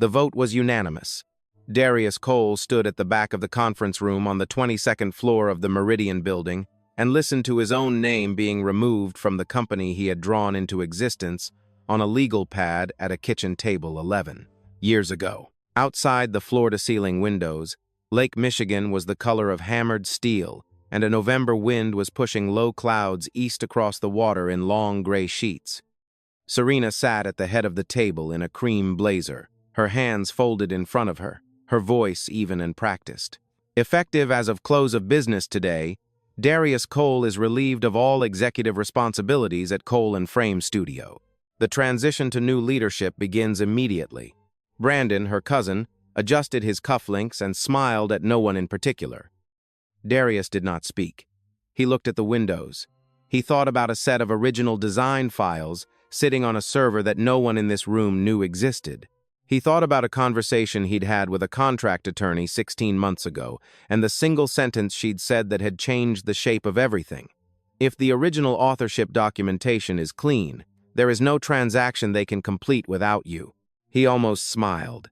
The vote was unanimous. Darius Cole stood at the back of the conference room on the 22nd floor of the Meridian building and listened to his own name being removed from the company he had drawn into existence on a legal pad at a kitchen table 11 years ago. Outside the floor-to-ceiling windows, Lake Michigan was the color of hammered steel, and a November wind was pushing low clouds east across the water in long gray sheets. Serena sat at the head of the table in a cream blazer, her hands folded in front of her, her voice even and practiced. Effective as of close of business today, Darius Cole is relieved of all executive responsibilities at Cole & Frame Studio. The transition to new leadership begins immediately. Brandon, her cousin, adjusted his cufflinks and smiled at no one in particular. Darius did not speak. He looked at the windows. He thought about a set of original design files sitting on a server that no one in this room knew existed. He thought about a conversation he'd had with a contract attorney 16 months ago, and the single sentence she'd said that had changed the shape of everything. If the original authorship documentation is clean, there is no transaction they can complete without you. He almost smiled.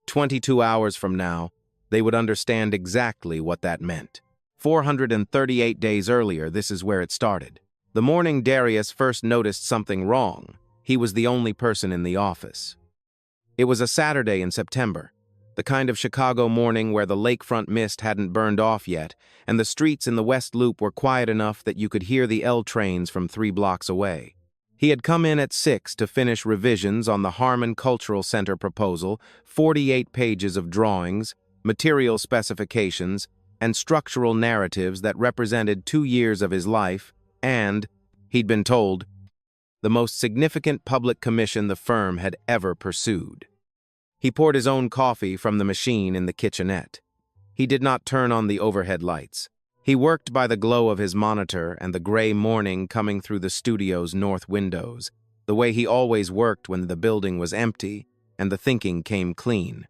22 hours from now, they would understand exactly what that meant. 438 days earlier, this is where it started. The morning Darius first noticed something wrong, he was the only person in the office. It was a Saturday in September, the kind of Chicago morning where the lakefront mist hadn't burned off yet, and the streets in the West Loop were quiet enough that you could hear the L trains from 3 blocks away. He had come in at 6 to finish revisions on the Harmon Cultural Center proposal, 48 pages of drawings, material specifications, and structural narratives that represented 2 years of his life and, he'd been told, the most significant public commission the firm had ever pursued. He poured his own coffee from the machine in the kitchenette. He did not turn on the overhead lights. He worked by the glow of his monitor and the gray morning coming through the studio's north windows, the way he always worked when the building was empty and the thinking came clean.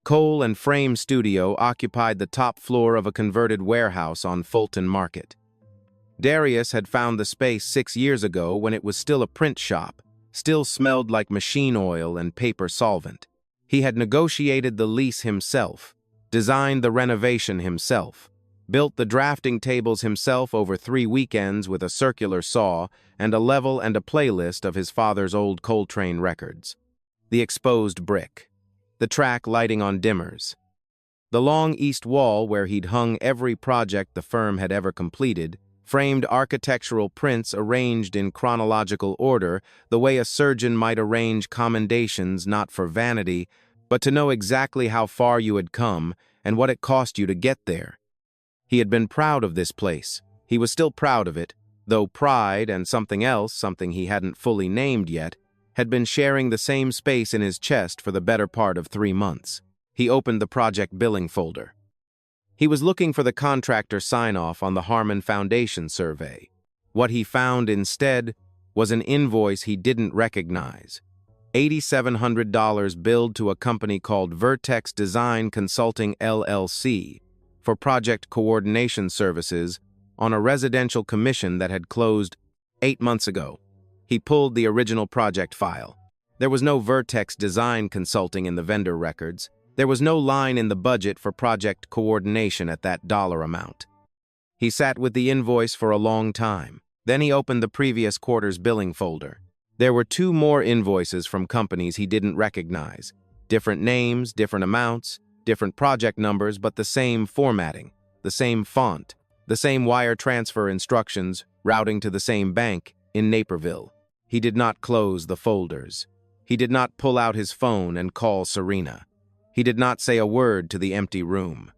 Cole & Frame Studio occupied the top floor of a converted warehouse on Fulton Market. Darius had found the space 6 years ago when it was still a print shop, still smelled like machine oil and paper solvent. He had negotiated the lease himself, designed the renovation himself, built the drafting tables himself over 3 weekends with a circular saw and a level and a playlist of his father's old Coltrane records. The exposed brick, the track lighting on dimmers, the long east wall where he'd hung every project the firm had ever completed, framed architectural prints arranged in chronological order, the way a surgeon might arrange commendations not for vanity, but to know exactly how far you had come and what it cost you to get there. He had been proud of this place. He was still proud of it, though pride and something else, something he hadn't fully named yet, had been sharing the same space in his chest for the better part of 3 months. He opened the project billing folder. He was looking for the contractor sign-off on the Harmon Foundation survey. What he found instead was an invoice he didn't recognize. $8,700 billed to a company called Vertex Design Consulting LLC for project coordination services on a residential commission that had closed 8 months ago. He pulled the original project file. There was no Vertex Design Consulting in the vendor records. There was no line in the budget for project coordination at that dollar amount. He sat with the invoice for a long time. Then he opened the previous quarter's billing folder. There were 2 more invoices from companies he didn't recognize. Different names, different amounts, different project numbers, but the same formatting, the same font, the same wire transfer instructions, routing to the same bank in Naperville. He did not close the folders. He did not pull out his phone and call Serena. He did not say a word to the empty room.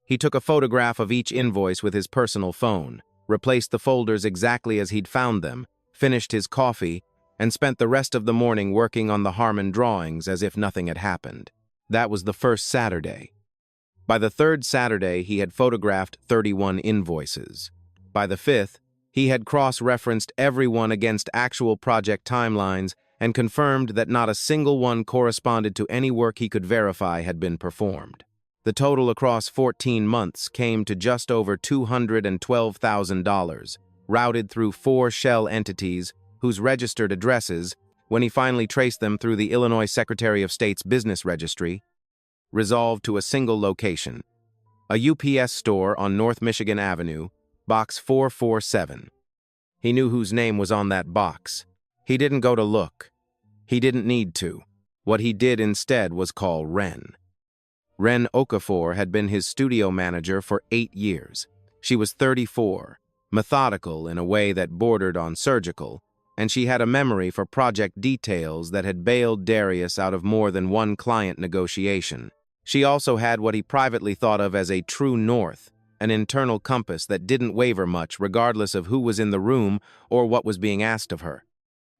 He took a photograph of each invoice with his personal phone, replaced the folders exactly as he'd found them, finished his coffee, and spent the rest of the morning working on the Harmon drawings as if nothing had happened. That was the first Saturday. By the 3rd Saturday, he had photographed 31 invoices. By the 5th, he had cross-referenced everyone against actual project timelines and confirmed that not a single one corresponded to any work he could verify had been performed. The total across 14 months came to just over $212,000, routed through 4 shell entities whose registered addresses when he finally traced them through the Illinois Secretary of State's business registry, resolved to a single location, a UPS store on North Michigan Avenue, box 447. He knew whose name was on that box. He didn't go to look. He didn't need to. What he did instead was call Wren. Wren Okafor had been his studio manager for 8 years. She was 34, methodical in a way that bordered on surgical, and she had a memory for project details that had bailed Darius out of more than one client negotiation. She also had what he privately thought of as a true north, an internal compass that didn't waver much regardless of who was in the room or what was being asked of her.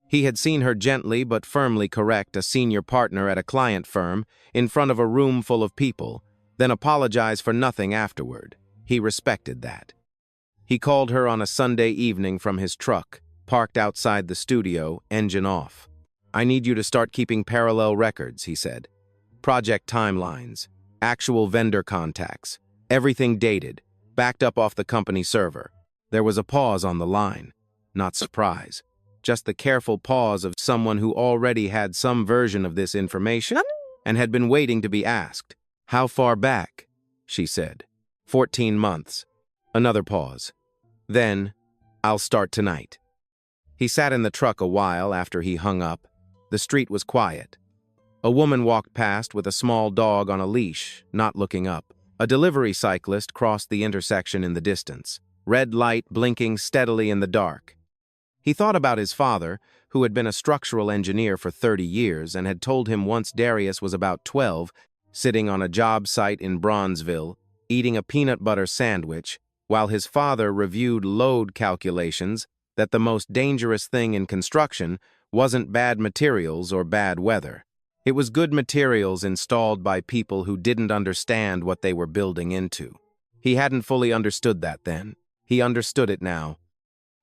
He had seen her gently but firmly correct a senior partner at a client firm in front of a room full of people, then apologize for nothing afterward. He respected that. He called her on a Sunday evening from his truck, parked outside the studio, engine off. "I need you to start keeping parallel records," he said. "Project timelines, actual vendor contacts, everything dated, backed up off the company server." There was a pause on the line. Not surprise. Just the careful pause of someone who already had some version of this information and had been waiting to be asked. "How far back?" she said. 14 months. Another pause. Then, "I'll start tonight." He sat in the truck a while after he hung up. The street was quiet. A woman walked past with a small dog on a leash, not looking up. A delivery cyclist crossed the intersection in the distance, red light blinking steadily in the dark. He thought about his father, who had been a structural engineer for 30 years and had told him once Darius was about 12, sitting on a job site in Bronzeville, eating a peanut butter sandwich, while his father reviewed load calculations, that the most dangerous thing in construction wasn't bad materials or bad weather. It was good materials installed by people who didn't understand what they were building into. He hadn't fully understood that then. He understood it now.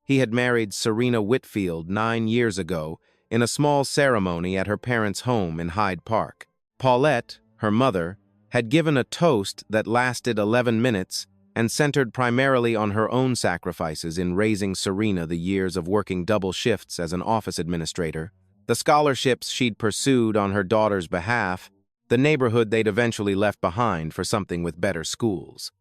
He had married Serena Whitfield 9 years ago in a small ceremony at her parents' home in Hyde Park. Paulette, her mother, had given a toast that lasted 11 minutes and centered primarily on her own sacrifices in raising Serena the years of working double shifts as an office administrator, the scholarships she'd pursued on her daughter's behalf, the neighborhood they'd eventually left behind for something with better schools.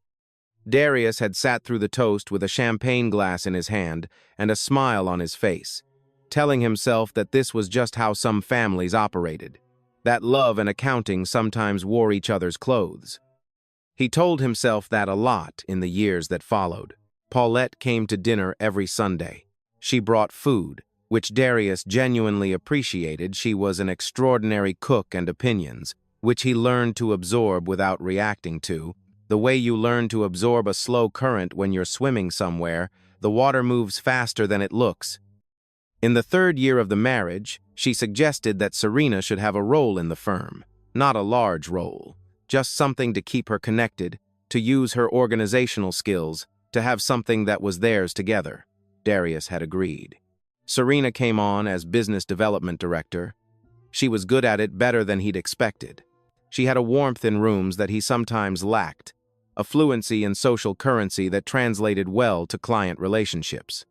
Darius had sat through the toast with a champagne glass in his hand and a smile on his face, telling himself that this was just how some families operated, that love and accounting sometimes wore each other's clothes. He told himself that a lot in the years that followed. Paulette came to dinner every Sunday. She brought food, which Darius genuinely appreciated. She was an extraordinary cook, and opinions, which he learned to absorb without reacting to. The way you learn to absorb a slow current when you're swimming somewhere, the water moves faster than it looks. In the 3rd year of the marriage, she suggested that Serena should have a role in the firm, not a large role. Just something to keep her connected, to use her organizational skills, to have something that was theirs together. Darius had agreed. Serena came on as business development director. She was good at it, better than he'd expected. She had a warmth in rooms that he sometimes lacked, a fluency in social currency that translated well to client relationships.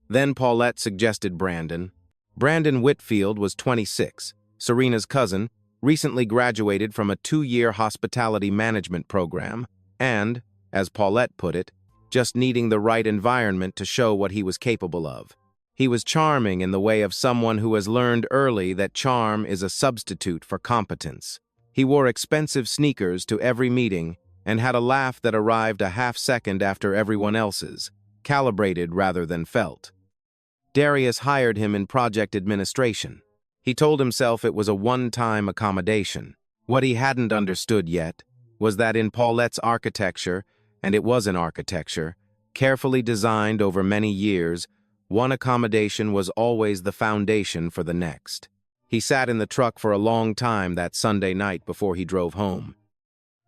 Then Paulette suggested Brandon. Brandon Whitfield was 26, Serena's cousin, recently graduated from a 2-year hospitality management program, and, as Paulette put it, just needing the right environment to show what he was capable of. He was charming in the way of someone who has learned early that charm is a substitute for competence. He wore expensive sneakers to every meeting and had a laugh that arrived a half-second after everyone else's, calibrated rather than felt. Darius hired him in project administration. He told himself it was a one-time accommodation. What he hadn't understood yet was that in Paulette's architecture, and it was an architecture, carefully designed over many years, one accommodation was always the foundation for the next. He sat in the truck for a long time that Sunday night before he drove home.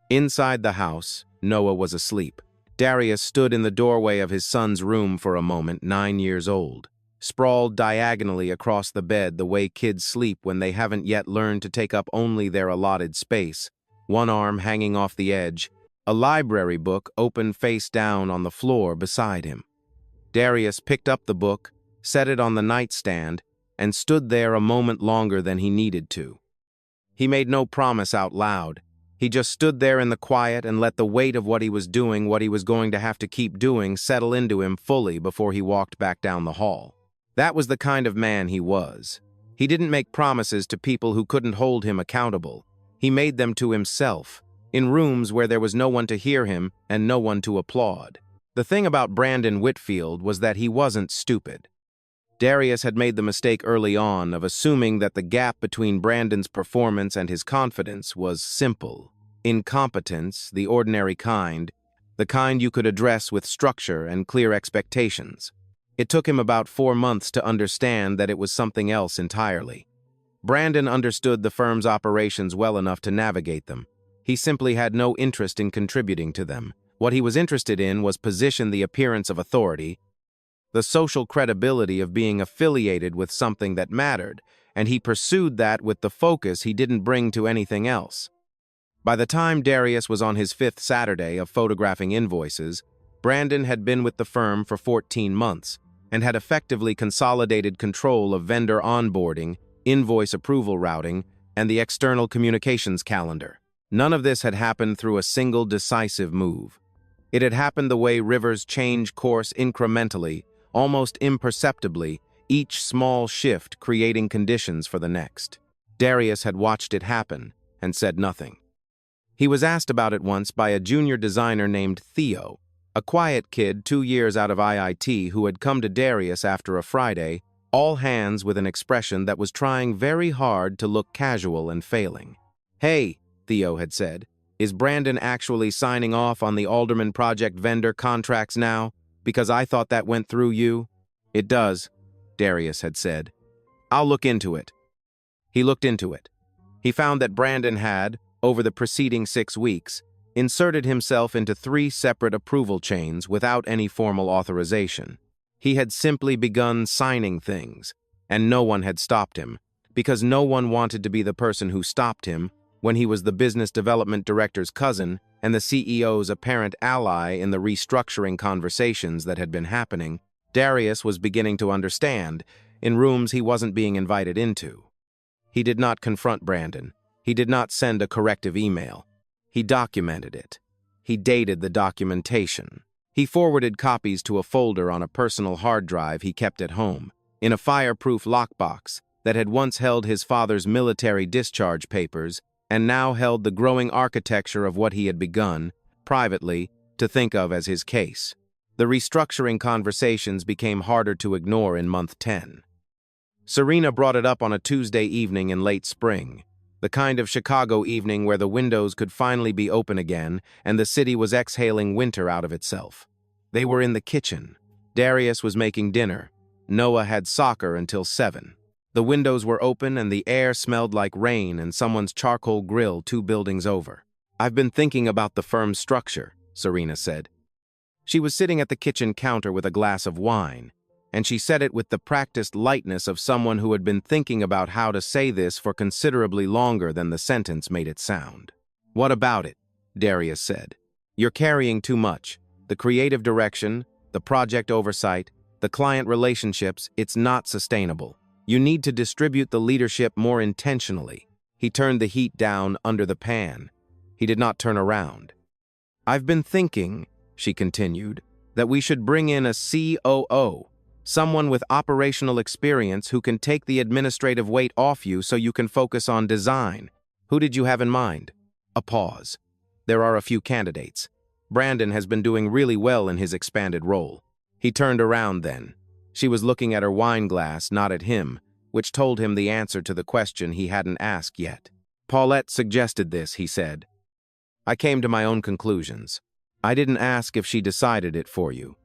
Inside the house, Noah was asleep. Darius stood in the doorway of his son's room for a moment, 9 years old. Sprawled diagonally across the bed the way kids sleep when they haven't yet learned to take up only their allotted space, one arm hanging off the edge, a library book open face down on the floor beside him. Darius picked up the book, set it on the nightstand, and stood there a moment longer than he needed to. He made no promise out loud. He just stood there in the quiet and let the weight of what he was doing, what he was going to have to keep doing, settle into him fully before he walked back down the hall. That was the kind of man he was. He didn't make promises to people who couldn't hold him accountable. He made them to himself, in rooms where there was no one to hear him and no one to applaud. The thing about Brandon Whitfield was that he wasn't stupid. Darius had made the mistake early on of assuming that the gap between Brandon's performance and his confidence was simple. Incompetence, the ordinary kind, the kind you could address with structure and clear expectations. It took him about 4 months to understand that it was something else entirely. Brandon understood the firm's operations well enough to navigate them. He simply had no interest in contributing to them. What he was interested in was position, the appearance of authority, the social credibility of being affiliated with something that mattered, and he pursued that with the focus he didn't bring to anything else. By the time Darius was on his 5th Saturday of photographing invoices, Brandon had been with the firm for 14 months and had effectively consolidated control of vendor onboarding, invoice approval routing, and the external communications calendar. None of this had happened through a single decisive move. It had happened the way rivers change course incrementally, almost imperceptibly, each small shift creating conditions for the next. Darius had watched it happen and said nothing. He was asked about it once by a junior designer named Theo, a quiet kid 2 years out of IIT who had come to Darius after a Friday, all hands with an expression that was trying very hard to look casual and failing. "Hey," Theo had said, "is Brandon actually signing off on the Alderman Project vendor contracts now? Because I thought that went through you." "It does," Darius had said. "I'll look into it." He looked into it. He found that Brandon had, over the preceding 6 weeks, inserted himself into 3 separate approval chains without any formal authorization. He had simply begun signing things, and no one had stopped him, because no one wanted to be the person who stopped him when he was the business development director's cousin and the CEO's apparent ally in the restructuring conversations that had been happening. Darius was beginning to understand, in rooms he wasn't being invited into. He did not confront Brandon. He did not send a corrective email. He documented it. He dated the documentation. He forwarded copies to a folder on a personal hard drive he kept at home, in a fireproof lockbox that had once held his father's military discharge papers and now held the growing architecture of what he had begun, privately, to think of as his case. The restructuring conversations became harder to ignore in month 10. Serena brought it up on a Tuesday evening in late spring, the kind of Chicago evening where the windows could finally be open again and the city was exhaling winter out of itself. They were in the kitchen. Darius was making dinner. Noah had soccer until 7. The windows were open and the air smelled like rain and someone's charcoal grill 2 buildings over. "I've been thinking about the firm's structure," Serena said. She was sitting at the kitchen counter with a glass of wine, and she said it with the practiced lightness of someone who had been thinking about how to say this for considerably longer than the sentence made it sound. "What about it?" Darius said. "You're carrying too much. The creative direction, the project oversight, the client relationships, it's not sustainable. You need to distribute the leadership more intentionally." He turned the heat down under the pan. He did not turn around. "I've been thinking," she continued, "that we should bring in a COO, someone with operational experience who can take the administrative weight off you so you can focus on design. Who did you have in mind?" A pause. "There are a few candidates. Brandon has been doing really well in his expanded role." He turned around then. She was looking at her wine glass, not at him, which told him the answer to the question he hadn't asked yet. "Paulette suggested this," he said. "I came to my own conclusions. I didn't ask if she decided it for you.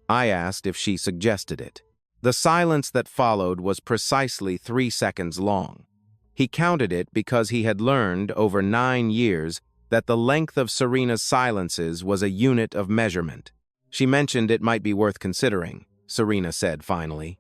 I asked if she suggested it." The silence that followed was precisely 3 seconds long. He counted it because he had learned over 9 years that the length of Serena's silences was a unit of measurement. "She mentioned it might be worth considering," Serena said finally.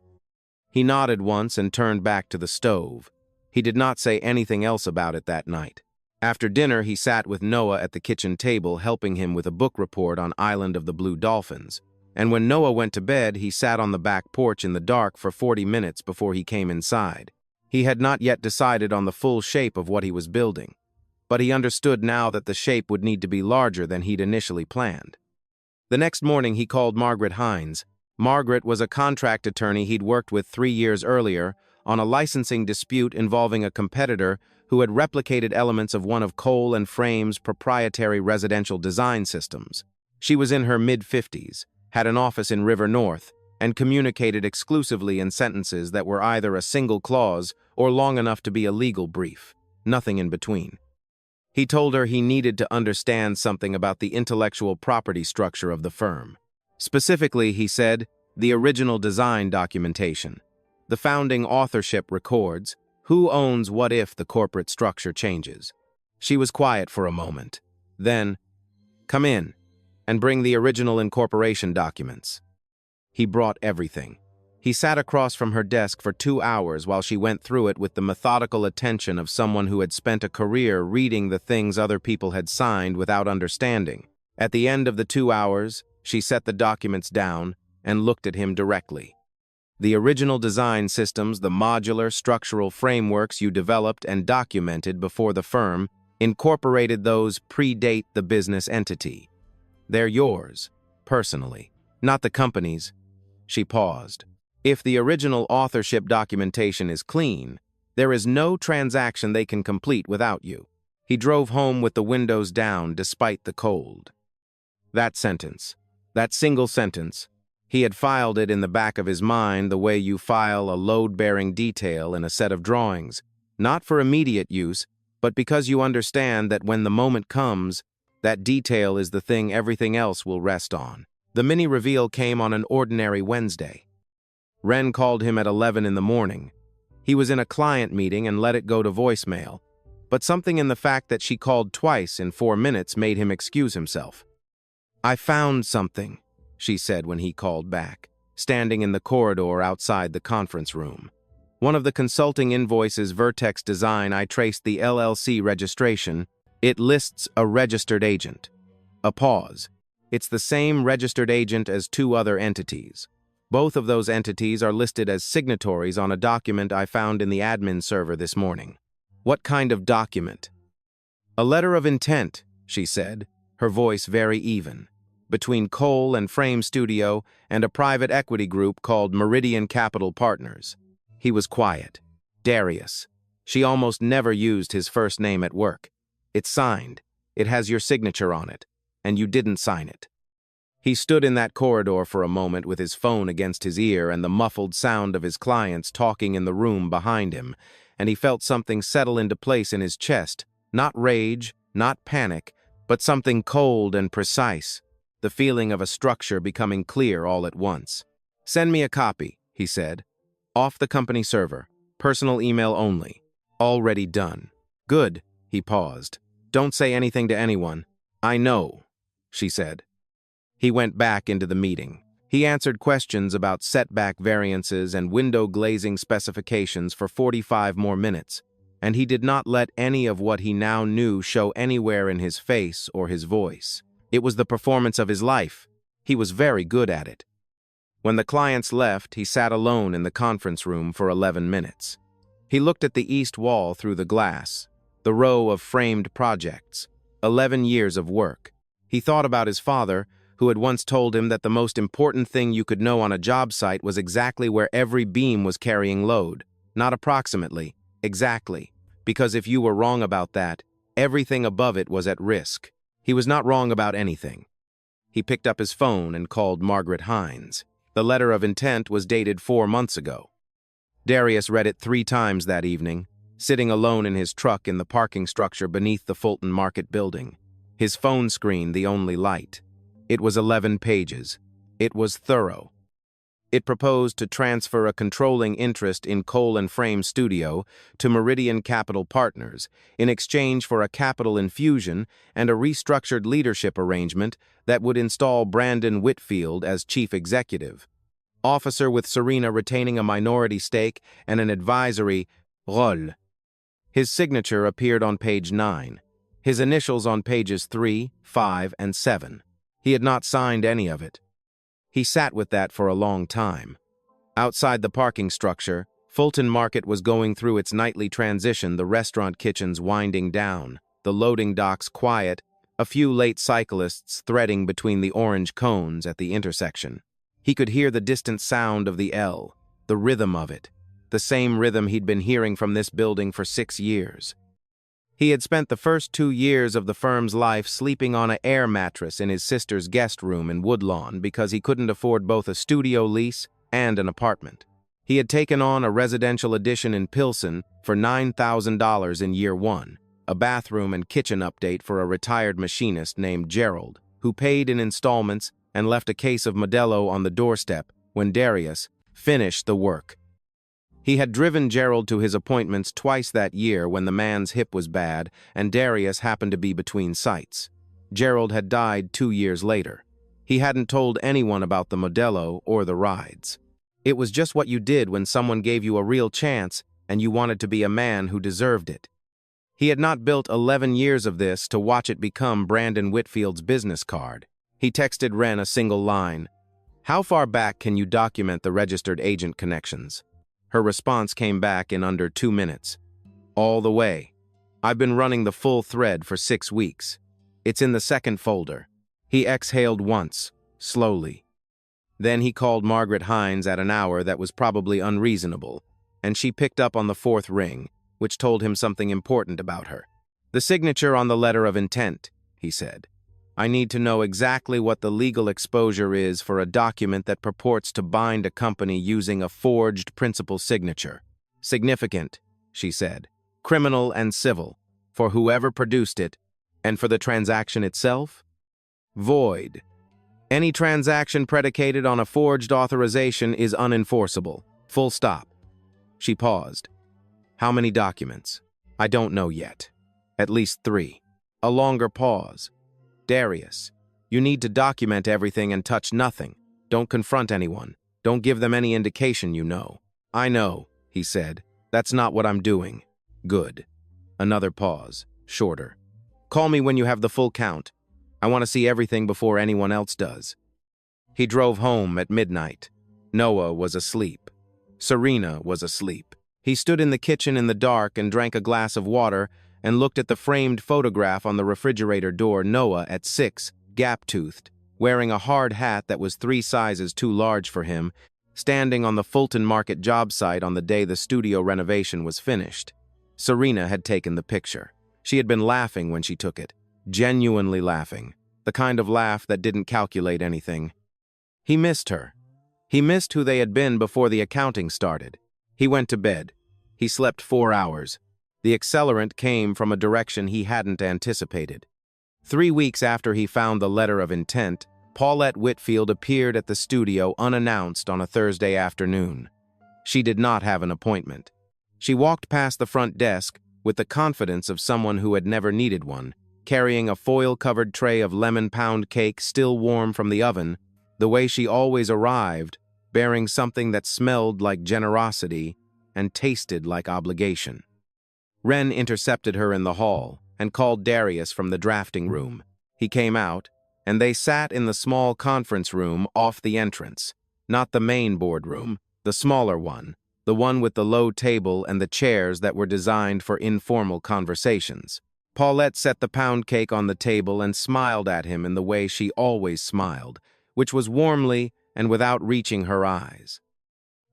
He nodded once and turned back to the stove. He did not say anything else about it that night. After dinner, he sat with Noah at the kitchen table helping him with a book report on Island of the Blue Dolphins. and when Noah went to bed, he sat on the back porch in the dark for 40 minutes before he came inside. He had not yet decided on the full shape of what he was building, but he understood now that the shape would need to be larger than he'd initially planned. The next morning, he called Margaret Hines. Margaret was a contract attorney he'd worked with 3 years earlier on a licensing dispute involving a competitor who had replicated elements of one of Cole and Frame's proprietary residential design systems. She was in her mid-50s, had an office in River North, and communicated exclusively in sentences that were either a single clause or long enough to be a legal brief, nothing in between. He told her he needed to understand something about the intellectual property structure of the firm. Specifically, he said, the original design documentation. The founding authorship records who owns what if the corporate structure changes. She was quiet for a moment. Then, come in and bring the original incorporation documents. He brought everything. He sat across from her desk for 2 hours while she went through it with the methodical attention of someone who had spent a career reading the things other people had signed without understanding. At the end of the 2 hours, she set the documents down and looked at him directly. The original design systems, the modular structural frameworks you developed and documented before the firm, incorporated those predate the business entity. They're yours, personally, not the company's. She paused. If the original authorship documentation is clean, there is no transaction they can complete without you. He drove home with the windows down despite the cold. That sentence, that single sentence, he had filed it in the back of his mind the way you file a load-bearing detail in a set of drawings, not for immediate use, but because you understand that when the moment comes, that detail is the thing everything else will rest on. The mini reveal came on an ordinary Wednesday. Wren called him at 11 in the morning. He was in a client meeting and let it go to voicemail, but something in the fact that she called twice in 4 minutes made him excuse himself. I found something, she said when he called back, standing in the corridor outside the conference room. One of the consulting invoices Vertex Design. I traced the LLC registration. It lists a registered agent. A pause. It's the same registered agent as 2 other entities. Both of those entities are listed as signatories on a document I found in the admin server this morning. What kind of document? A letter of intent, she said, her voice very even, between Cole and Frame Studio and a private equity group called Meridian Capital Partners. He was quiet. Darius. She almost never used his first name at work. It's signed. It has your signature on it, and you didn't sign it. He stood in that corridor for a moment with his phone against his ear and the muffled sound of his clients talking in the room behind him, and he felt something settle into place in his chest, not rage, not panic, but something cold and precise, the feeling of a structure becoming clear all at once. Send me a copy, he said. Off the company server, personal email only. Already done. Good, he paused. Don't say anything to anyone. I know, she said. He went back into the meeting. He answered questions about setback variances and window glazing specifications for 45 more minutes, and he did not let any of what he now knew show anywhere in his face or his voice. It was the performance of his life. He was very good at it. When the clients left, he sat alone in the conference room for 11 minutes. He looked at the east wall through the glass, the row of framed projects, 11 years of work. He thought about his father, who had once told him that the most important thing you could know on a job site was exactly where every beam was carrying load, not approximately, exactly, because if you were wrong about that, everything above it was at risk. He was not wrong about anything. He picked up his phone and called Margaret Hines. The letter of intent was dated 4 months ago. Darius read it 3 times that evening, sitting alone in his truck in the parking structure beneath the Fulton Market building, his phone screen the only light. It was 11 pages. It was thorough. It proposed to transfer a controlling interest in Cole and Frame Studio to Meridian Capital Partners in exchange for a capital infusion and a restructured leadership arrangement that would install Brandon Whitfield as chief executive officer, with Serena retaining a minority stake and an advisory role. His signature appeared on page 9, his initials on pages 3, 5, and 7. He had not signed any of it. He sat with that for a long time. Outside the parking structure, Fulton Market was going through its nightly transition, the restaurant kitchens winding down, the loading docks quiet, a few late cyclists threading between the orange cones at the intersection. He could hear the distant sound of the L, the rhythm of it, the same rhythm he'd been hearing from this building for 6 years. He had spent the first 2 years of the firm's life sleeping on an air mattress in his sister's guest room in Woodlawn because he couldn't afford both a studio lease and an apartment. He had taken on a residential addition in Pilsen for $9,000 in year 1, a bathroom and kitchen update for a retired machinist named Gerald, who paid in installments and left a case of Modelo on the doorstep when Darius finished the work. He had driven Gerald to his appointments twice that year when the man's hip was bad and Darius happened to be between sites. Gerald had died 2 years later. He hadn't told anyone about the Modelo or the rides. It was just what you did when someone gave you a real chance and you wanted to be a man who deserved it. He had not built 11 years of this to watch it become Brandon Whitfield's business card. He texted Wren a single line, "How far back can you document the registered agent connections?" Her response came back in under 2 minutes. "All the way. I've been running the full thread for 6 weeks. It's in the second folder." He exhaled once, slowly. Then he called Margaret Hines at an hour that was probably unreasonable, and she picked up on the 4th ring, which told him something important about her. "The signature on the letter of intent," he said. "I need to know exactly what the legal exposure is for a document that purports to bind a company using a forged principal signature." "Significant," she said. "Criminal and civil, for whoever produced it, and for the transaction itself?" "Void. Any transaction predicated on a forged authorization is unenforceable. Full stop." She paused. "How many documents?" "I don't know yet. At least 3. A longer pause. "Darius, you need to document everything and touch nothing. Don't confront anyone. Don't give them any indication you know." "I know," he said. "That's not what I'm doing." "Good." Another pause, shorter. "Call me when you have the full count. I want to see everything before anyone else does." He drove home at midnight. Noah was asleep. Serena was asleep. He stood in the kitchen in the dark and drank a glass of water and looked at the framed photograph on the refrigerator door. Noah at 6, gap-toothed, wearing a hard hat that was 3 sizes too large for him, standing on the Fulton Market job site on the day the studio renovation was finished. Serena had taken the picture. She had been laughing when she took it, genuinely laughing, the kind of laugh that didn't calculate anything. He missed her. He missed who they had been before the accounting started. He went to bed. He slept 4 hours. The accelerant came from a direction he hadn't anticipated. 3 weeks after he found the letter of intent, Paulette Whitfield appeared at the studio unannounced on a Thursday afternoon. She did not have an appointment. She walked past the front desk with the confidence of someone who had never needed one, carrying a foil-covered tray of lemon pound cake still warm from the oven, the way she always arrived, bearing something that smelled like generosity and tasted like obligation. Wren intercepted her in the hall and called Darius from the drafting room. He came out, and they sat in the small conference room off the entrance, not the main boardroom, the smaller one, the one with the low table and the chairs that were designed for informal conversations. Paulette set the pound cake on the table and smiled at him in the way she always smiled, which was warmly and without reaching her eyes.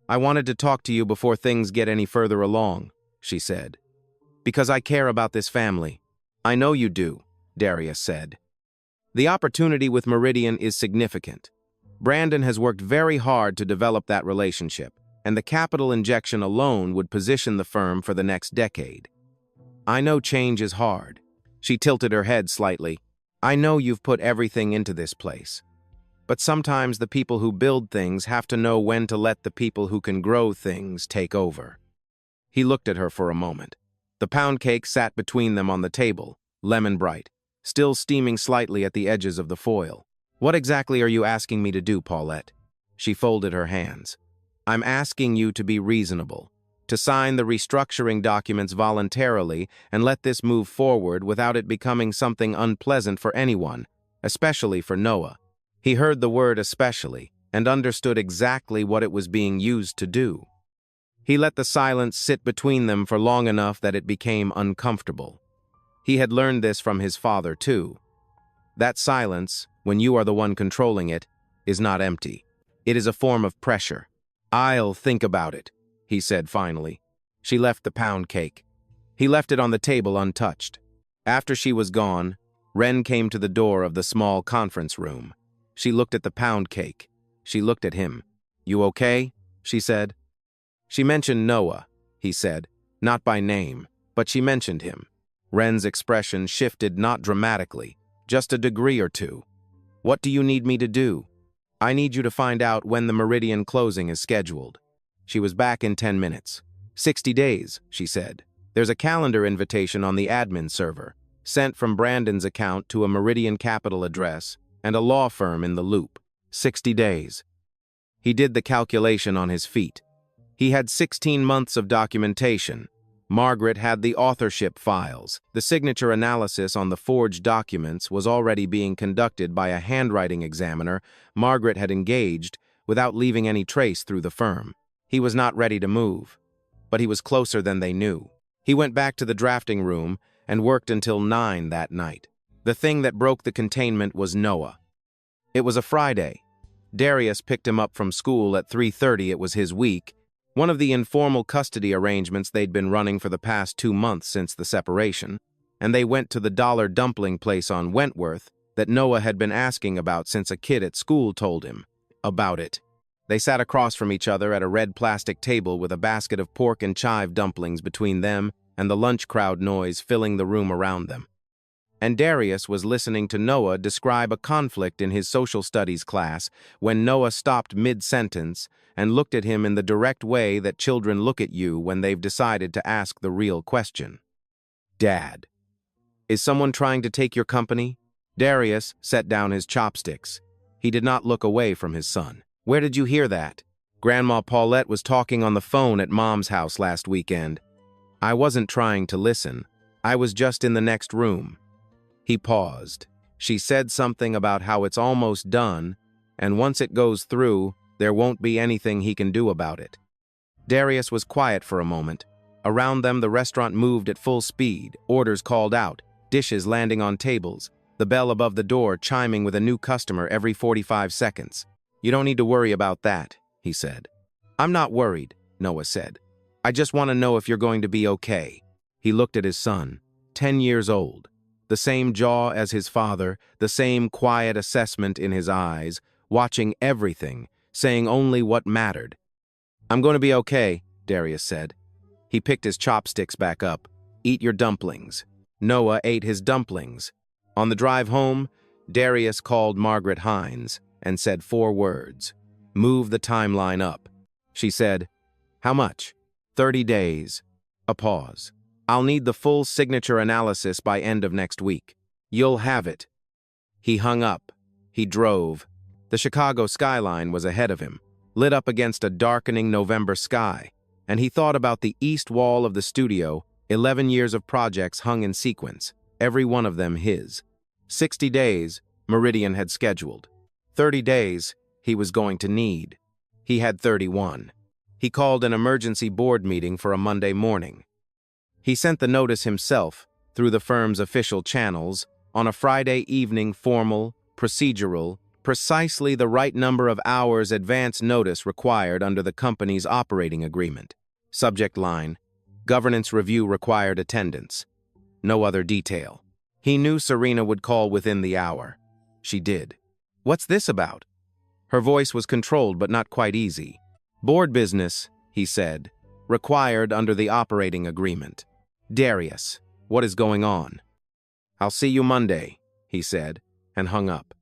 "I wanted to talk to you before things get any further along," she said. "Because I care about this family." "I know you do," Darius said. "The opportunity with Meridian is significant. Brandon has worked very hard to develop that relationship, and the capital injection alone would position the firm for the next decade. I know change is hard." She tilted her head slightly. "I know you've put everything into this place. But sometimes the people who build things have to know when to let the people who can grow things take over." He looked at her for a moment. The pound cake sat between them on the table, lemon bright, still steaming slightly at the edges of the foil. "What exactly are you asking me to do, Paulette?" She folded her hands. "I'm asking you to be reasonable, to sign the restructuring documents voluntarily and let this move forward without it becoming something unpleasant for anyone, especially for Noah." He heard the word especially, and understood exactly what it was being used to do. He let the silence sit between them for long enough that it became uncomfortable. He had learned this from his father, too. That silence, when you are the one controlling it, is not empty. It is a form of pressure. "I'll think about it," he said finally. She left the pound cake. He left it on the table untouched. After she was gone, Ren came to the door of the small conference room. She looked at the pound cake. She looked at him. "You okay?" she said. She mentioned Noah, he said, not by name, but she mentioned him. Ren's expression shifted not dramatically, just a degree or two. "What do you need me to do?" "I need you to find out when the Meridian closing is scheduled." She was back in 10 minutes. 60 days, she said. "There's a calendar invitation on the admin server, sent from Brandon's account to a Meridian Capital address and a law firm in the loop. 60 days. He did the calculation on his feet. He had 16 months of documentation. Margaret had the authorship files. The signature analysis on the forged documents was already being conducted by a handwriting examiner Margaret had engaged without leaving any trace through the firm. He was not ready to move, but he was closer than they knew. He went back to the drafting room and worked until 9 that night. The thing that broke the containment was Noah. It was a Friday. Darius picked him up from school at 3:30. It was his week, one of the informal custody arrangements they'd been running for the past 2 months since the separation, and they went to the dollar dumpling place on Wentworth that Noah had been asking about since a kid at school told him about it. They sat across from each other at a red plastic table with a basket of pork and chive dumplings between them and the lunch crowd noise filling the room around them. And Darius was listening to Noah describe a conflict in his social studies class when Noah stopped mid-sentence and looked at him in the direct way that children look at you when they've decided to ask the real question. "Dad, is someone trying to take your company?" Darius set down his chopsticks. He did not look away from his son. "Where did you hear that?" "Grandma Paulette was talking on the phone at Mom's house last weekend. I wasn't trying to listen. I was just in the next room." He paused. "She said something about how it's almost done, and once it goes through, there won't be anything he can do about it." Darius was quiet for a moment. Around them, the restaurant moved at full speed, orders called out, dishes landing on tables, the bell above the door chiming with a new customer every 45 seconds. "You don't need to worry about that," he said. "I'm not worried," Noah said. "I just want to know if you're going to be okay." He looked at his son, 10 years old. The same jaw as his father, the same quiet assessment in his eyes, watching everything, saying only what mattered. "I'm going to be okay," Darius said. He picked his chopsticks back up. "Eat your dumplings." Noah ate his dumplings. On the drive home, Darius called Margaret Hines and said 4 words. "Move the timeline up." She said, "How much?" 30 days. A pause. "I'll need the full signature analysis by end of next week." "You'll have it." He hung up. He drove. The Chicago skyline was ahead of him, lit up against a darkening November sky, and he thought about the east wall of the studio, 11 years of projects hung in sequence, every one of them his. 60 days, Meridian had scheduled. 30 days, he was going to need. He had 31. He called an emergency board meeting for a Monday morning. He sent the notice himself, through the firm's official channels, on a Friday evening, formal, procedural, precisely the right number of hours advance notice required under the company's operating agreement. Subject line, governance review required attendance. No other detail. He knew Serena would call within the hour. She did. "What's this about?" Her voice was controlled but not quite easy. "Board business," he said, "required under the operating agreement." "Darius, what is going on?" "I'll see you Monday," he said, and hung up.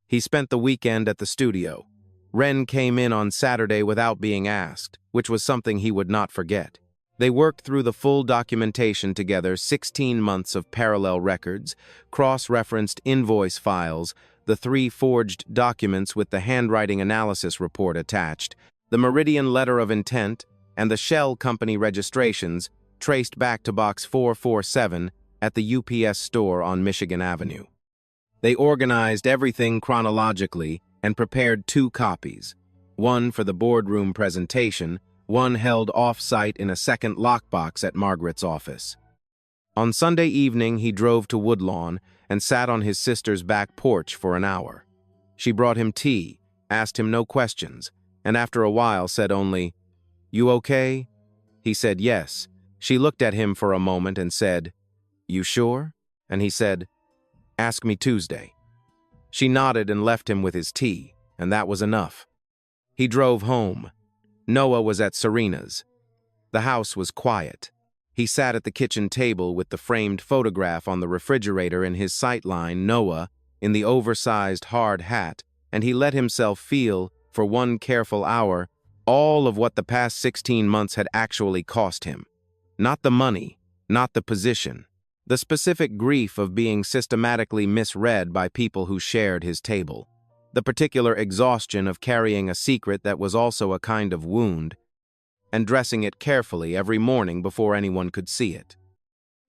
He spent the weekend at the studio. Ren came in on Saturday without being asked, which was something he would not forget. They worked through the full documentation together, 16 months of parallel records, cross-referenced invoice files, the 3 forged documents with the handwriting analysis report attached, the Meridian letter of intent, and the shell company registrations traced back to box 447 at the UPS store on Michigan Avenue. They organized everything chronologically and prepared 2 copies, one for the boardroom presentation, one held off-site in a second lockbox at Margaret's office. On Sunday evening, he drove to Woodlawn and sat on his sister's back porch for an hour. She brought him tea, asked him no questions, and after a while said only, "You okay?" He said yes. She looked at him for a moment and said, "You sure?" And he said, "Ask me Tuesday." She nodded and left him with his tea, and that was enough. He drove home. Noah was at Serena's. The house was quiet. He sat at the kitchen table with the framed photograph on the refrigerator in his sightline, Noah, in the oversized hard hat, and he let himself feel, for one careful hour, all of what the past 16 months had actually cost him. Not the money, not the position, the specific grief of being systematically misread by people who shared his table, the particular exhaustion of carrying a secret that was also a kind of wound, and dressing it carefully every morning before anyone could see it.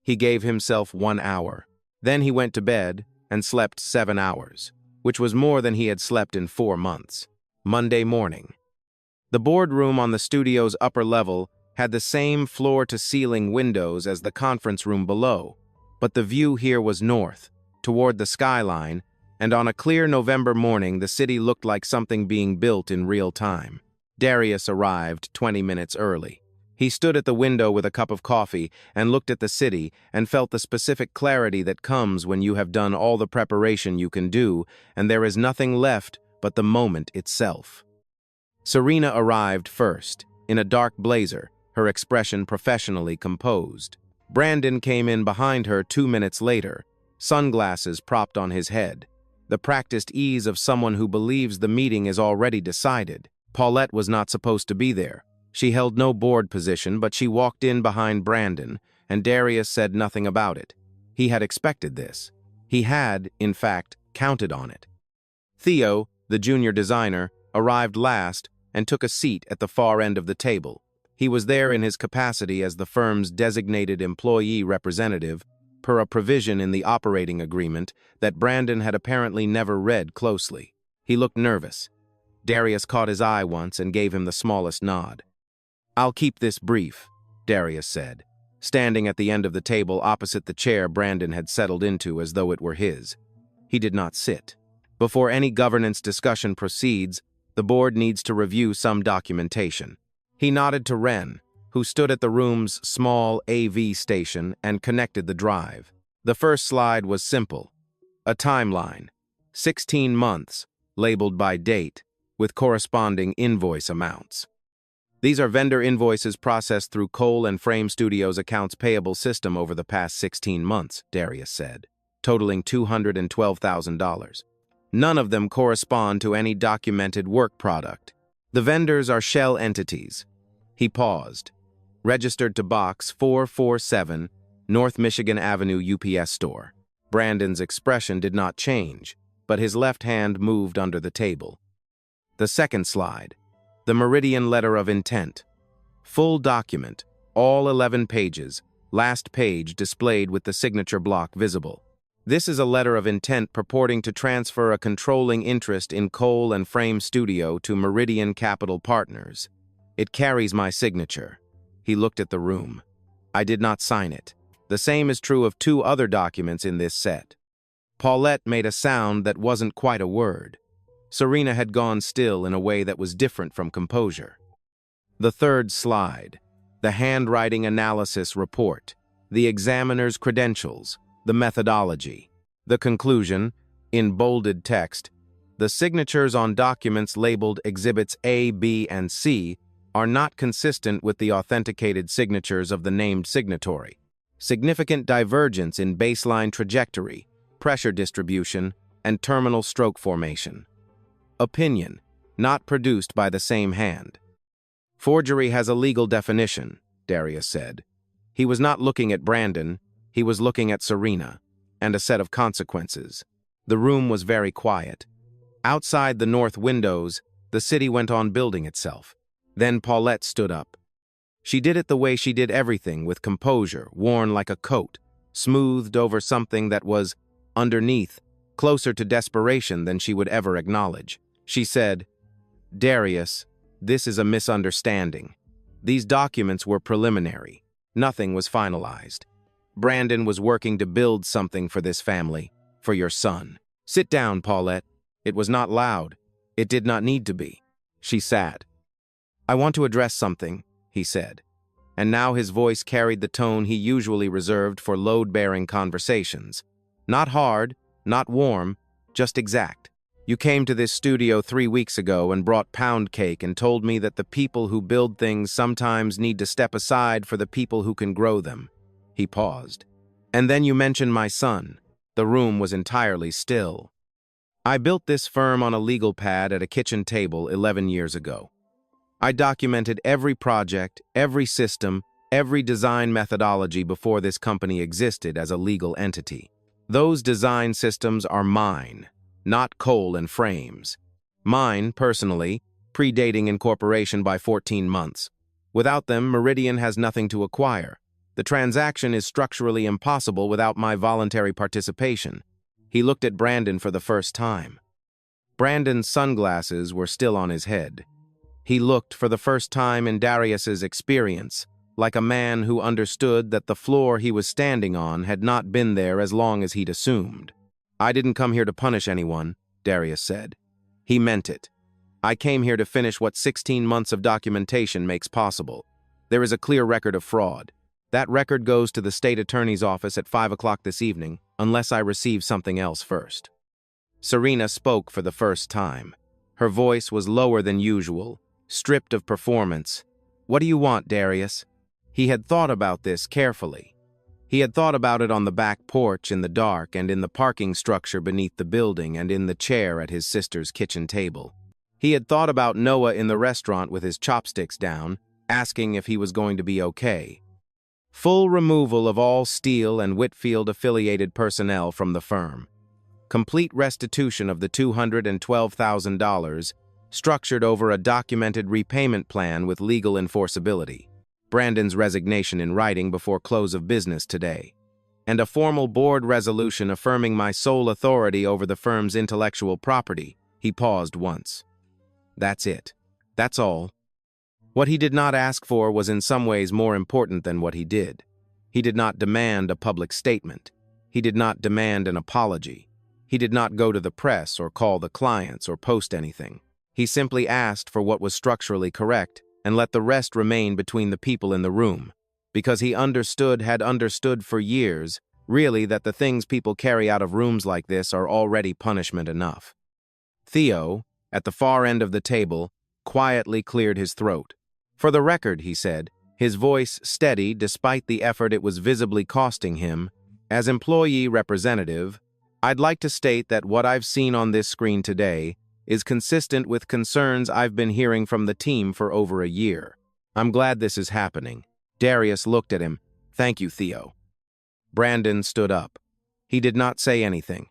He gave himself 1 hour. Then he went to bed and slept 7 hours, which was more than he had slept in 4 months. Monday morning. The boardroom on the studio's upper level had the same floor-to-ceiling windows as the conference room below, but the view here was north, toward the skyline, and on a clear November morning the city looked like something being built in real time. Darius arrived 20 minutes early. He stood at the window with a cup of coffee and looked at the city and felt the specific clarity that comes when you have done all the preparation you can do and there is nothing left but the moment itself. Serena arrived first, in a dark blazer, her expression professionally composed. Brandon came in behind her 2 minutes later, sunglasses propped on his head, the practiced ease of someone who believes the meeting is already decided. Paulette was not supposed to be there. She held no board position, but she walked in behind Brandon, and Darius said nothing about it. He had expected this. He had, in fact, counted on it. Theo, the junior designer, arrived last and took a seat at the far end of the table. He was there in his capacity as the firm's designated employee representative, per a provision in the operating agreement that Brandon had apparently never read closely. He looked nervous. Darius caught his eye once and gave him the smallest nod. "I'll keep this brief," Darius said, standing at the end of the table opposite the chair Brandon had settled into as though it were his. He did not sit. Before any governance discussion proceeds, the board needs to review some documentation. He nodded to Ren, who stood at the room's small AV station and connected the drive. The first slide was simple. A timeline. 16 months, labeled by date, with corresponding invoice amounts. These are vendor invoices processed through Cole and Frame Studios' accounts payable system over the past 16 months, Darius said, totaling $212,000. None of them correspond to any documented work product. The vendors are shell entities. He paused. Registered to Box 447, North Michigan Avenue UPS Store. Brandon's expression did not change, but his left hand moved under the table. The second slide. The Meridian Letter of Intent. Full document, all 11 pages, last page displayed with the signature block visible. This is a letter of intent purporting to transfer a controlling interest in Cole and Frame Studio to Meridian Capital Partners. It carries my signature. He looked at the room. I did not sign it. The same is true of 2 other documents in this set. Paulette made a sound that wasn't quite a word. Serena had gone still in a way that was different from composure. The third slide. The handwriting analysis report. The examiner's credentials. The methodology. The conclusion, in bolded text, the signatures on documents labeled Exhibits A, B, and C are not consistent with the authenticated signatures of the named signatory. Significant divergence in baseline trajectory, pressure distribution, and terminal stroke formation. Opinion, not produced by the same hand. Forgery has a legal definition, Darius said. He was not looking at Brandon, he was looking at Serena, and a set of consequences. The room was very quiet. Outside the north windows, the city went on building itself. Then Paulette stood up. She did it the way she did everything, with composure, worn like a coat, smoothed over something that was, underneath, closer to desperation than she would ever acknowledge. She said, "Darius, this is a misunderstanding. These documents were preliminary. Nothing was finalized. Brandon was working to build something for this family, for your son." "Sit down, Paulette." It was not loud. It did not need to be. She sat. "I want to address something," he said. And now his voice carried the tone he usually reserved for load-bearing conversations. Not hard, not warm, just exact. "You came to this studio 3 weeks ago and brought pound cake and told me that the people who build things sometimes need to step aside for the people who can grow them." He paused. "And then you mentioned my son." The room was entirely still. "I built this firm on a legal pad at a kitchen table 11 years ago. I documented every project, every system, every design methodology before this company existed as a legal entity. Those design systems are mine, not Cole and Frame's. Mine, personally, predating incorporation by 14 months. Without them, Meridian has nothing to acquire. The transaction is structurally impossible without my voluntary participation." He looked at Brandon for the first time. Brandon's sunglasses were still on his head. He looked, for the first time in Darius's experience, like a man who understood that the floor he was standing on had not been there as long as he'd assumed. "I didn't come here to punish anyone," Darius said. He meant it. "I came here to finish what 16 months of documentation makes possible. There is a clear record of fraud. That record goes to the state attorney's office at 5 o'clock this evening, unless I receive something else first." Serena spoke for the first time. Her voice was lower than usual, stripped of performance. "What do you want, Darius?" He had thought about this carefully. He had thought about it on the back porch in the dark and in the parking structure beneath the building and in the chair at his sister's kitchen table. He had thought about Noah in the restaurant with his chopsticks down, asking if he was going to be okay. Full removal of all Steele and Whitfield-affiliated personnel from the firm. Complete restitution of the $212,000, structured over a documented repayment plan with legal enforceability. Brandon's resignation in writing before close of business today. And a formal board resolution affirming my sole authority over the firm's intellectual property. He paused once. That's it. That's all. What he did not ask for was in some ways more important than what he did. He did not demand a public statement. He did not demand an apology. He did not go to the press or call the clients or post anything. He simply asked for what was structurally correct and let the rest remain between the people in the room, because he had understood for years, really, that the things people carry out of rooms like this are already punishment enough. Theo, at the far end of the table, quietly cleared his throat. "For the record," he said, his voice steady despite the effort it was visibly costing him, "as employee representative, I'd like to state that what I've seen on this screen today is consistent with concerns I've been hearing from the team for over a year. I'm glad this is happening." Darius looked at him. "Thank you, Theo." Brandon stood up. He did not say anything.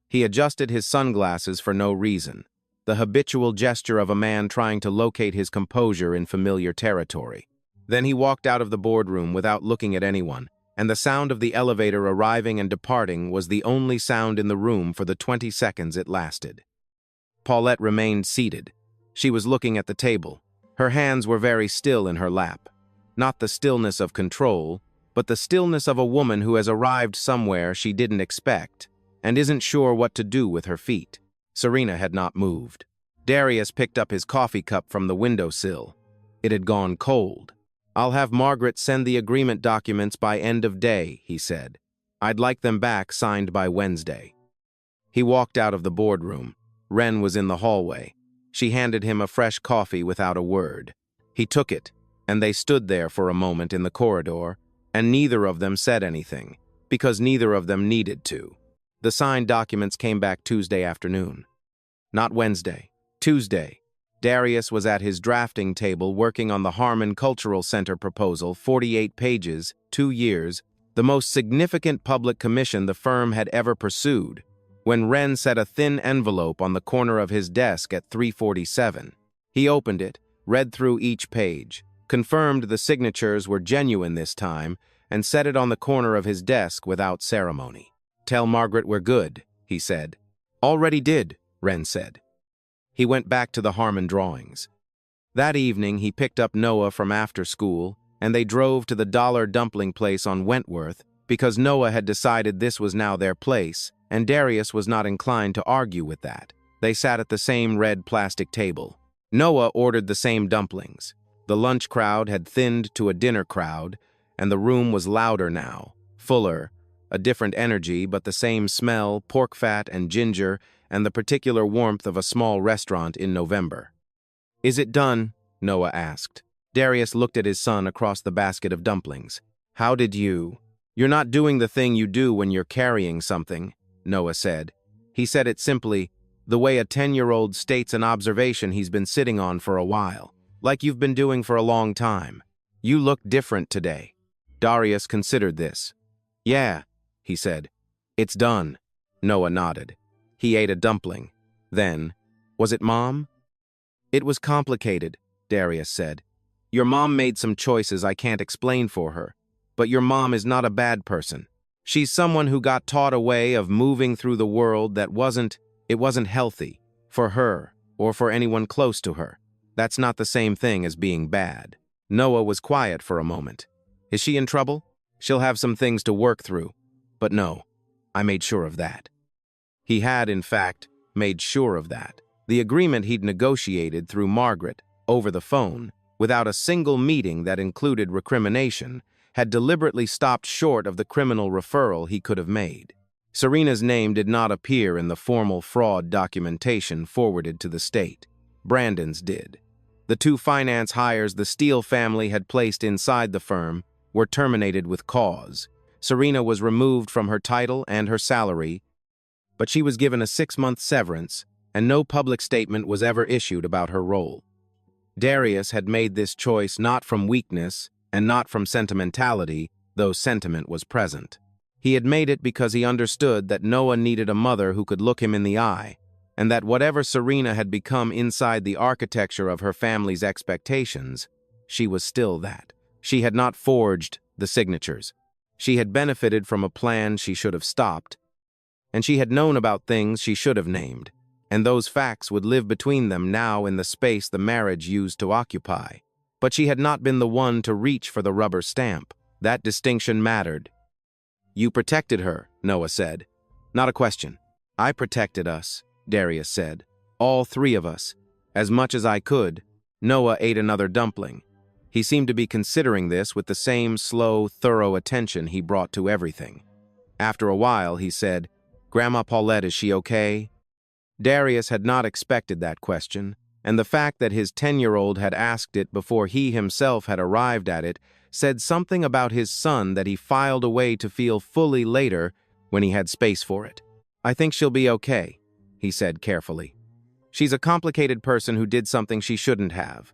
He adjusted his sunglasses for no reason, the habitual gesture of a man trying to locate his composure in familiar territory. Then he walked out of the boardroom without looking at anyone, and the sound of the elevator arriving and departing was the only sound in the room for the 20 seconds it lasted. Paulette remained seated. She was looking at the table. Her hands were very still in her lap. Not the stillness of control, but the stillness of a woman who has arrived somewhere she didn't expect and isn't sure what to do with her feet. Serena had not moved. Darius picked up his coffee cup from the windowsill. It had gone cold. "I'll have Margaret send the agreement documents by end of day," he said. "I'd like them back signed by Wednesday." He walked out of the boardroom. Wren was in the hallway. She handed him a fresh coffee without a word. He took it, and they stood there for a moment in the corridor, and neither of them said anything, because neither of them needed to. The signed documents came back Tuesday afternoon. Not Wednesday. Tuesday. Darius was at his drafting table working on the Harmon Cultural Center proposal, 48 pages, 2 years, the most significant public commission the firm had ever pursued, when Wren set a thin envelope on the corner of his desk at 3:47. He opened it, read through each page, confirmed the signatures were genuine this time, and set it on the corner of his desk without ceremony. "Tell Margaret we're good," he said. "Already did," Wren said. He went back to the Harmon drawings. That evening, he picked up Noah from after school, and they drove to the Dollar Dumpling place on Wentworth because Noah had decided this was now their place, and Darius was not inclined to argue with that. They sat at the same red plastic table. Noah ordered the same dumplings. The lunch crowd had thinned to a dinner crowd, and the room was louder now, fuller, a different energy, but the same smell, pork fat and ginger, and the particular warmth of a small restaurant in November. "Is it done?" Noah asked. Darius looked at his son across the basket of dumplings. "How did you—" "You're not doing the thing you do when you're carrying something," Noah said. He said it simply, the way a 10-year-old states an observation he's been sitting on for a while, like you've been doing for a long time. "You look different today." Darius considered this. "Yeah," he said. "It's done." Noah nodded. He ate a dumpling. Then, "Was it Mom?" "It was complicated," Darius said. "Your mom made some choices I can't explain for her, but your mom is not a bad person. She's someone who got taught a way of moving through the world that wasn't healthy for her or for anyone close to her. That's not the same thing as being bad." Noah was quiet for a moment. "Is she in trouble? She'll have some things to work through." "But no, I made sure of that." He had, in fact, made sure of that. The agreement he'd negotiated through Margaret, over the phone, without a single meeting that included recrimination, had deliberately stopped short of the criminal referral he could have made. Serena's name did not appear in the formal fraud documentation forwarded to the state. Brandon's did. The 2 finance hires the Steele family had placed inside the firm were terminated with cause. Serena was removed from her title and her salary, but she was given a 6-month severance, and no public statement was ever issued about her role. Darius had made this choice not from weakness and not from sentimentality, though sentiment was present. He had made it because he understood that Noah needed a mother who could look him in the eye, and that whatever Serena had become inside the architecture of her family's expectations, she was still that. She had not forged the signatures. She had benefited from a plan she should have stopped, and she had known about things she should have named, and those facts would live between them now in the space the marriage used to occupy. But she had not been the one to reach for the rubber stamp. That distinction mattered. "You protected her," Noah said. "Not a question. I protected us," Darius said. "All 3 of us. As much as I could." Noah ate another dumpling. He seemed to be considering this with the same slow, thorough attention he brought to everything. After a while, he said, "Grandma Paulette, is she okay?" Darius had not expected that question, and the fact that his 10-year-old had asked it before he himself had arrived at it said something about his son that he filed away to feel fully later when he had space for it. "I think she'll be okay," he said carefully. "She's a complicated person who did something she shouldn't have.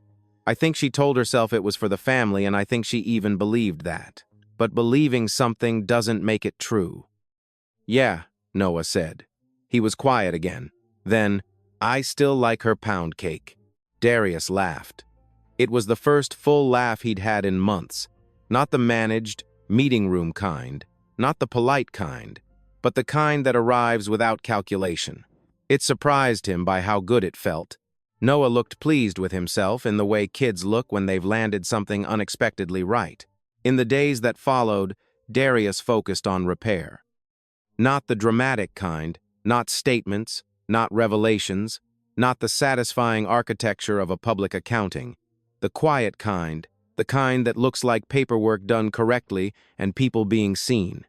I think she told herself it was for the family, and I think she even believed that. But believing something doesn't make it true." "Yeah," Noah said. He was quiet again. Then, "I still like her pound cake." Darius laughed. It was the first full laugh he'd had in months. Not the managed, meeting room kind, not the polite kind, but the kind that arrives without calculation. It surprised him by how good it felt. Noah looked pleased with himself in the way kids look when they've landed something unexpectedly right. In the days that followed, Darius focused on repair. Not the dramatic kind, not statements, not revelations, not the satisfying architecture of a public accounting. The quiet kind, the kind that looks like paperwork done correctly and people being seen.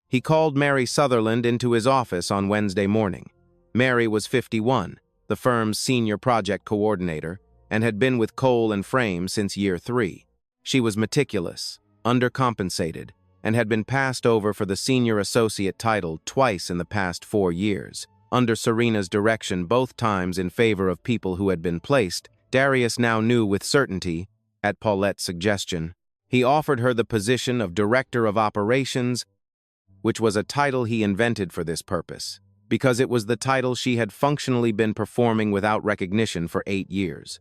He called Mary Sutherland into his office on Wednesday morning. Mary was 51, the firm's senior project coordinator, and had been with Cole and Frame since year 3. She was meticulous, undercompensated, and had been passed over for the senior associate title twice in the past 4 years. Under Serena's direction, both times in favor of people who had been placed, Darius now knew with certainty, at Paulette's suggestion, he offered her the position of Director of Operations, which was a title he invented for this purpose, because it was the title she had functionally been performing without recognition for 8 years.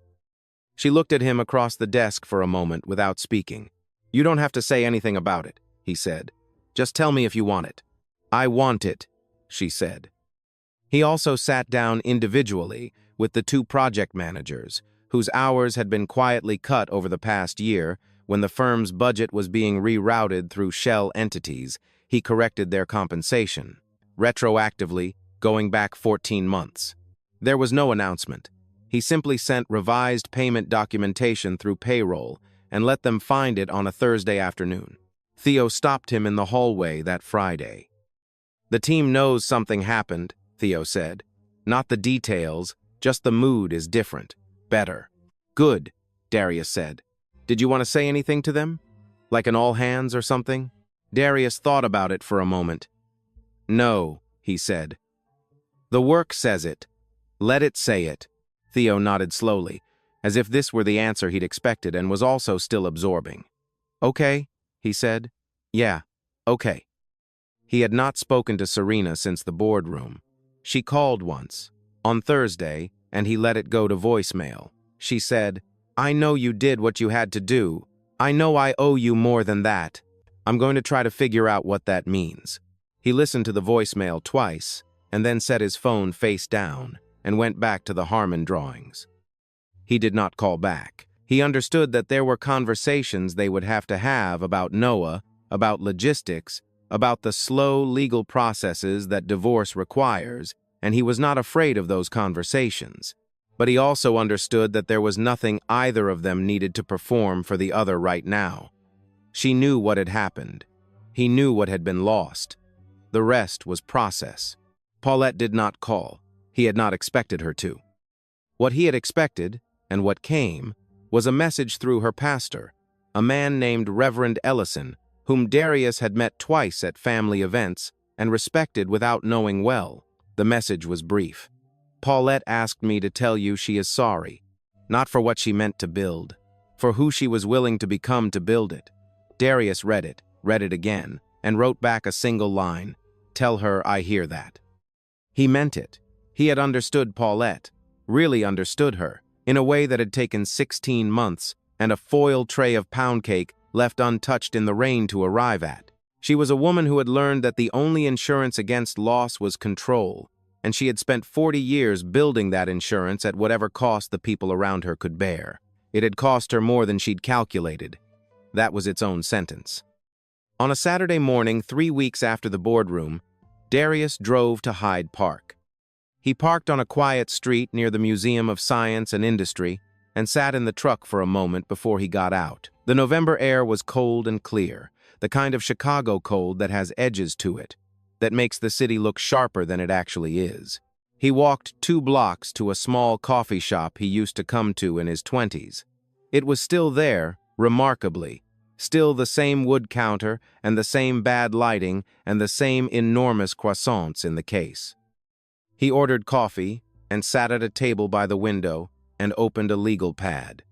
She looked at him across the desk for a moment without speaking. "You don't have to say anything about it," he said. "Just tell me if you want it." "I want it," she said. He also sat down individually, with the two project managers, whose hours had been quietly cut over the past year. When the firm's budget was being rerouted through shell entities, he corrected their compensation, retroactively, going back 14 months. There was no announcement. He simply sent revised payment documentation through payroll and let them find it on a Thursday afternoon. Theo stopped him in the hallway that Friday. "The team knows something happened," Theo said. "Not the details, just the mood is different. Better." "Good," Darius said. "Did you want to say anything to them? Like an all hands or something?" Darius thought about it for a moment. "No," he said. "The work says it. Let it say it." Theo nodded slowly, as if this were the answer he'd expected and was also still absorbing. "Okay," he said. "Yeah, okay." He had not spoken to Serena since the boardroom. She called once, on Thursday, and he let it go to voicemail. She said, "I know you did what you had to do. I know I owe you more than that. I'm going to try to figure out what that means." He listened to the voicemail twice, and then set his phone face down and went back to the Harmon drawings. He did not call back. He understood that there were conversations they would have to have about Noah, about logistics, about the slow legal processes that divorce requires, and he was not afraid of those conversations. But he also understood that there was nothing either of them needed to perform for the other right now. She knew what had happened. He knew what had been lost. The rest was process. Paulette did not call. He had not expected her to. What he had expected, and what came, was a message through her pastor, a man named Reverend Ellison, whom Darius had met twice at family events and respected without knowing well. The message was brief. "Paulette asked me to tell you she is sorry, not for what she meant to build, for who she was willing to become to build it." Darius read it again, and wrote back a single line, "Tell her I hear that." He meant it. He had understood Paulette, really understood her, in a way that had taken 16 months and a foil tray of pound cake left untouched in the rain to arrive at. She was a woman who had learned that the only insurance against loss was control, and she had spent 40 years building that insurance at whatever cost the people around her could bear. It had cost her more than she'd calculated. That was its own sentence. On a Saturday morning, 3 weeks after the boardroom, Darius drove to Hyde Park. He parked on a quiet street near the Museum of Science and Industry and sat in the truck for a moment before he got out. The November air was cold and clear, the kind of Chicago cold that has edges to it, that makes the city look sharper than it actually is. He walked 2 blocks to a small coffee shop he used to come to in his 20s. It was still there, remarkably, still the same wood counter and the same bad lighting and the same enormous croissants in the case. He ordered coffee and sat at a table by the window and opened a legal pad.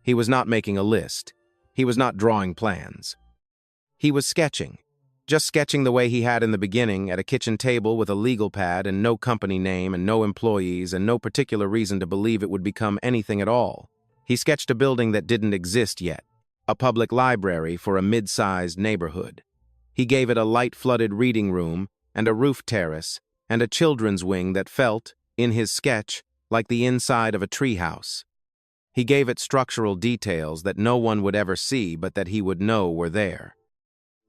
He was not making a list. He was not drawing plans. He was sketching, just sketching the way he had in the beginning at a kitchen table with a legal pad and no company name and no employees and no particular reason to believe it would become anything at all. He sketched a building that didn't exist yet, a public library for a mid-sized neighborhood. He gave it a light-flooded reading room and a roof terrace and a children's wing that felt, in his sketch, like the inside of a treehouse. He gave it structural details that no one would ever see but that he would know were there.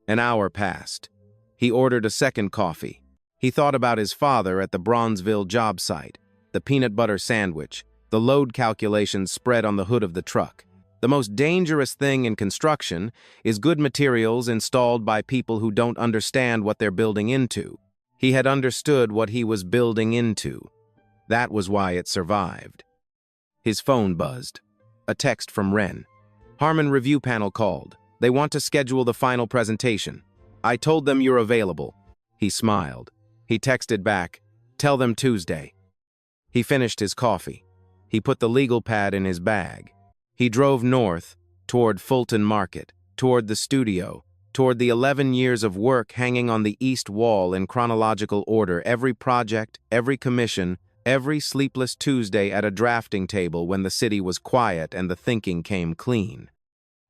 An hour passed. He ordered a second coffee. He thought about his father at the Bronzeville job site, the peanut butter sandwich, the load calculations spread on the hood of the truck. The most dangerous thing in construction is good materials installed by people who don't understand what they're building into. He had understood what he was building into. That was why it survived. His phone buzzed. A text from Wren. "Harmon Review Panel called. They want to schedule the final presentation. I told them you're available." He smiled. He texted back, "Tell them Tuesday." He finished his coffee. He put the legal pad in his bag. He drove north, toward Fulton Market, toward the studio, toward the 11 years of work hanging on the east wall in chronological order, every project, every commission, every sleepless Tuesday at a drafting table when the city was quiet and the thinking came clean.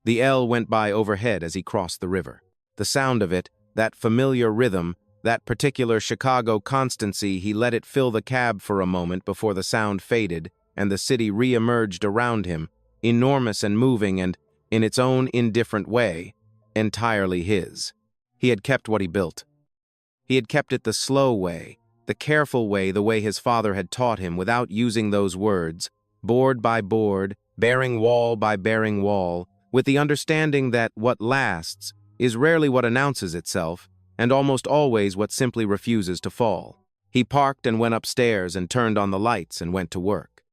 The L went by overhead as he crossed the river. The sound of it, that familiar rhythm, That particular Chicago constancy, he let it fill the cab for a moment before the sound faded and the city re-emerged around him, enormous and moving and, in its own indifferent way, entirely his. He had kept what he built. He had kept it the slow way, the careful way, the way his father had taught him, without using those words, board by board, bearing wall by bearing wall, with the understanding that what lasts is rarely what announces itself, and almost always what simply refuses to fall. He parked and went upstairs and turned on the lights and went to work.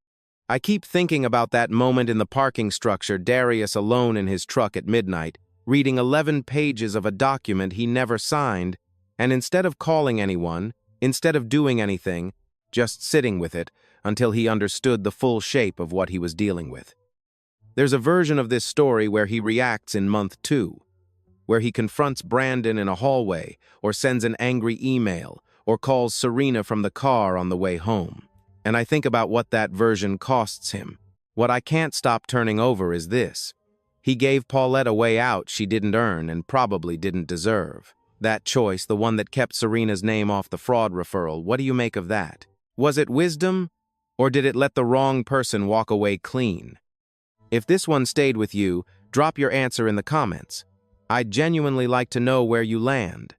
I keep thinking about that moment in the parking structure, Darius alone in his truck at midnight, reading 11 pages of a document he never signed, and instead of calling anyone, instead of doing anything, just sitting with it until he understood the full shape of what he was dealing with. There's a version of this story where he reacts in month 2, where he confronts Brandon in a hallway, or sends an angry email, or calls Serena from the car on the way home. And I think about what that version costs him. What I can't stop turning over is this. He gave Paulette a way out she didn't earn and probably didn't deserve. That choice, the one that kept Serena's name off the fraud referral, what do you make of that? Was it wisdom, or did it let the wrong person walk away clean? If this one stayed with you, drop your answer in the comments. I'd genuinely like to know where you land.